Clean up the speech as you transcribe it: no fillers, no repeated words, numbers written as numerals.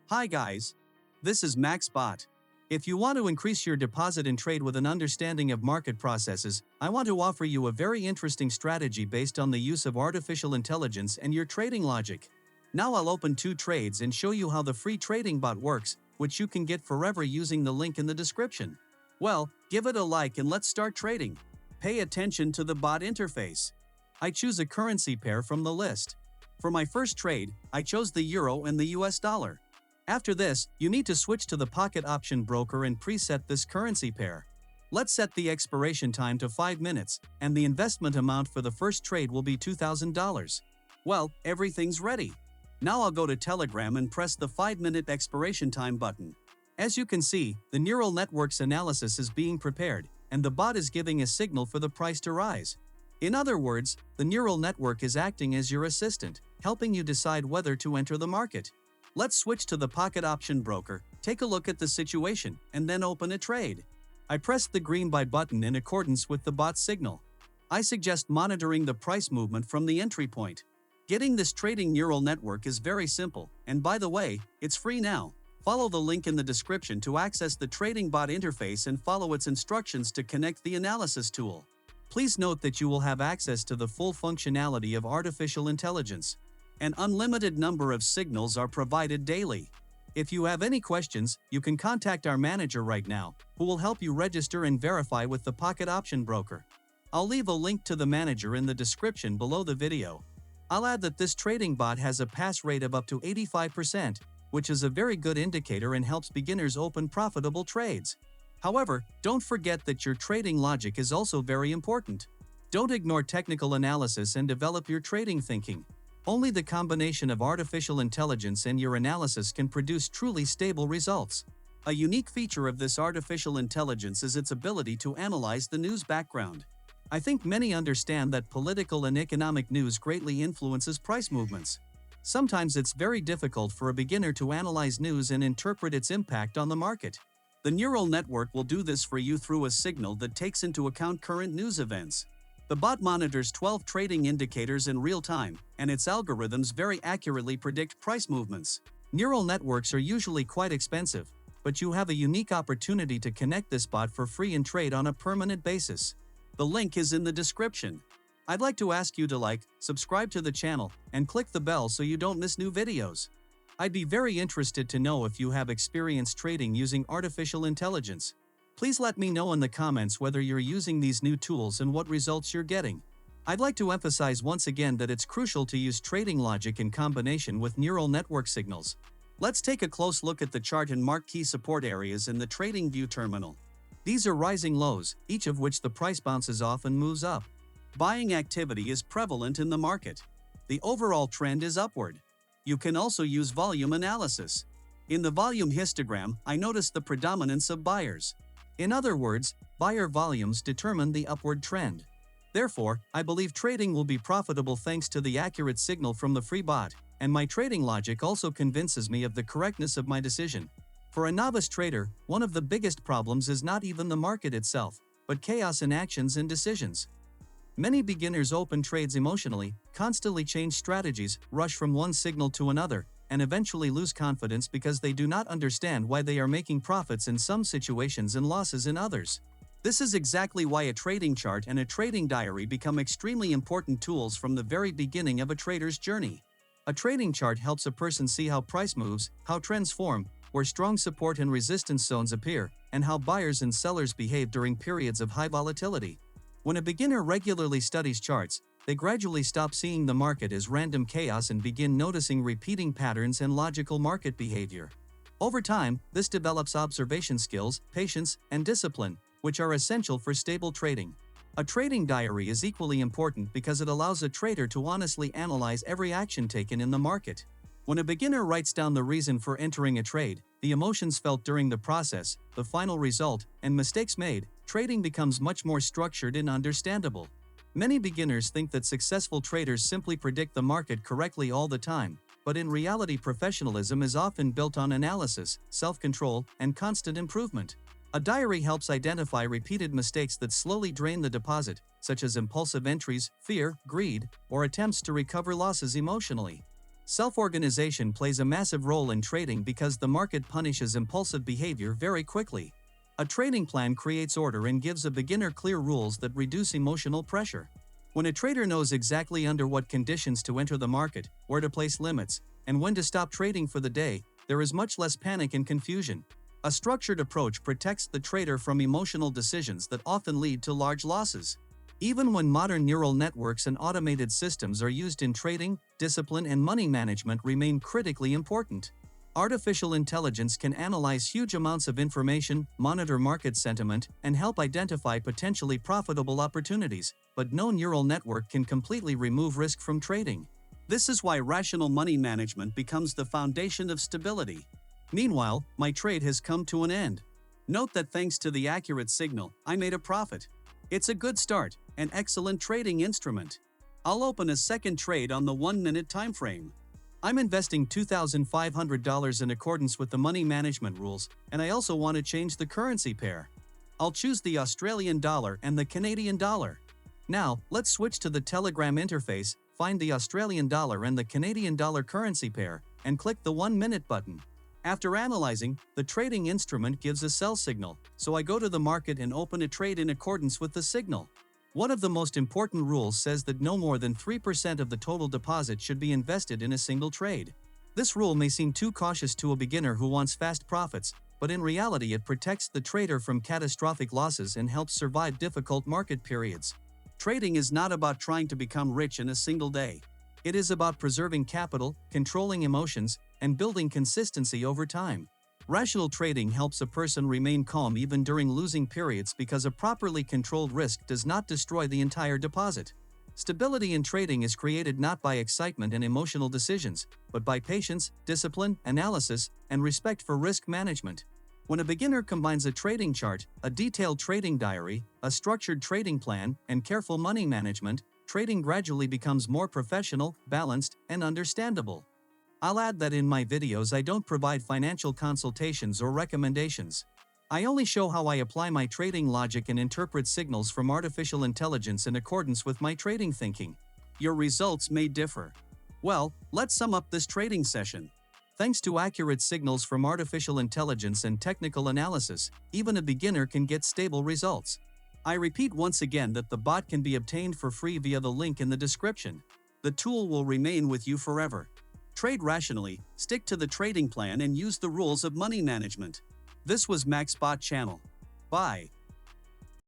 Hi guys, this is MaxBot. If you want to increase your deposit and trade with an understanding of market processes, I want to offer you a very interesting strategy based on the use of artificial intelligence and your trading logic. Now I'll open 2 trades and show you how the free trading bot works, which you can get forever using the link in the description. Well, give it a like and let's start trading. Pay attention to the bot interface. I choose a currency pair from the list. For my first trade, I chose the euro and the US dollar. After this, you need to switch to the Pocket Option Broker and preset this currency pair. Let's set the expiration time to 5 minutes, and the investment amount for the first trade will be $2,000. Well, everything's ready. Now I'll go to Telegram and press the 5-minute expiration time button. As you can see, the neural network's analysis is being prepared, and the bot is giving a signal for the price to rise. In other words, the neural network is acting as your assistant, helping you decide whether to enter the market. Let's switch to the Pocket Option Broker, take a look at the situation, and then open a trade. I pressed the green buy button in accordance with the bot's signal. I suggest monitoring the price movement from the entry point. Getting this trading neural network is very simple, and by the way, it's free now. Follow the link in the description to access the trading bot interface and follow its instructions to connect the analysis tool. Please note that you will have access to the full functionality of artificial intelligence. An unlimited number of signals are provided daily. If you have any questions, you can contact our manager right now, who will help you register and verify with the Pocket Option Broker. I'll leave a link to the manager in the description below the video. I'll add that this trading bot has a pass rate of up to 85%, which is a very good indicator and helps beginners open profitable trades. However, don't forget that your trading logic is also very important. Don't ignore technical analysis and develop your trading thinking. Only the combination of artificial intelligence and your analysis can produce truly stable results. A unique feature of this artificial intelligence is its ability to analyze the news background. I think many understand that political and economic news greatly influences price movements. Sometimes it's very difficult for a beginner to analyze news and interpret its impact on the market. The neural network will do this for you through a signal that takes into account current news events. The bot monitors 12 trading indicators in real time, and its algorithms very accurately predict price movements. Neural networks are usually quite expensive, but you have a unique opportunity to connect this bot for free and trade on a permanent basis. The link is in the description. I'd like to ask you to like, subscribe to the channel, and click the bell so you don't miss new videos. I'd be very interested to know if you have experience trading using artificial intelligence. Please let me know in the comments whether you're using these new tools and what results you're getting. I'd like to emphasize once again that it's crucial to use trading logic in combination with neural network signals. Let's take a close look at the chart and mark key support areas in the TradingView terminal. These are rising lows, each of which the price bounces off and moves up. Buying activity is prevalent in the market. The overall trend is upward. You can also use volume analysis. In the volume histogram, I noticed the predominance of buyers. In other words, buyer volumes determine the upward trend. Therefore, I believe trading will be profitable thanks to the accurate signal from the free bot, and my trading logic also convinces me of the correctness of my decision. For a novice trader, one of the biggest problems is not even the market itself, but chaos in actions and decisions. Many beginners open trades emotionally, constantly change strategies, rush from one signal to another, and eventually lose confidence because they do not understand why they are making profits in some situations and losses in others. This is exactly why a trading chart and a trading diary become extremely important tools from the very beginning of a trader's journey. A trading chart helps a person see how price moves, how trends form, where strong support and resistance zones appear, and how buyers and sellers behave during periods of high volatility. When a beginner regularly studies charts, they gradually stop seeing the market as random chaos and begin noticing repeating patterns and logical market behavior. Over time, this develops observation skills, patience, and discipline, which are essential for stable trading. A trading diary is equally important because it allows a trader to honestly analyze every action taken in the market. When a beginner writes down the reason for entering a trade, the emotions felt during the process, the final result, and mistakes made, trading becomes much more structured and understandable. Many beginners think that successful traders simply predict the market correctly all the time, but in reality professionalism is often built on analysis, self-control, and constant improvement. A diary helps identify repeated mistakes that slowly drain the deposit, such as impulsive entries, fear, greed, or attempts to recover losses emotionally. Self-organization plays a massive role in trading because the market punishes impulsive behavior very quickly. A trading plan creates order and gives a beginner clear rules that reduce emotional pressure. When a trader knows exactly under what conditions to enter the market, where to place limits, and when to stop trading for the day, there is much less panic and confusion. A structured approach protects the trader from emotional decisions that often lead to large losses. Even when modern neural networks and automated systems are used in trading, discipline and money management remain critically important. Artificial intelligence can analyze huge amounts of information, monitor market sentiment, and help identify potentially profitable opportunities, but no neural network can completely remove risk from trading. This is why rational money management becomes the foundation of stability. Meanwhile, my trade has come to an end. Note that thanks to the accurate signal, I made a profit. It's a good start, an excellent trading instrument. I'll open a second trade on the 1-minute time frame. I'm investing $2,500 in accordance with the money management rules, and I also want to change the currency pair. I'll choose the Australian dollar and the Canadian dollar. Now, let's switch to the Telegram interface, find the Australian dollar and the Canadian dollar currency pair, and click the 1-minute button. After analyzing, the trading instrument gives a sell signal, so I go to the market and open a trade in accordance with the signal. One of the most important rules says that no more than 3% of the total deposit should be invested in a single trade. This rule may seem too cautious to a beginner who wants fast profits, but in reality it protects the trader from catastrophic losses and helps survive difficult market periods. Trading is not about trying to become rich in a single day. It is about preserving capital, controlling emotions, and building consistency over time. Rational trading helps a person remain calm even during losing periods because a properly controlled risk does not destroy the entire deposit. Stability in trading is created not by excitement and emotional decisions, but by patience, discipline, analysis, and respect for risk management. When a beginner combines a trading chart, a detailed trading diary, a structured trading plan, and careful money management, trading gradually becomes more professional, balanced, and understandable. I'll add that in my videos I don't provide financial consultations or recommendations. I only show how I apply my trading logic and interpret signals from artificial intelligence in accordance with my trading thinking. Your results may differ. Well, let's sum up this trading session. Thanks to accurate signals from artificial intelligence and technical analysis, even a beginner can get stable results. I repeat once again that the bot can be obtained for free via the link in the description. The tool will remain with you forever. Trade rationally, stick to the trading plan and use the rules of money management. This was MaxBot Channel. Bye.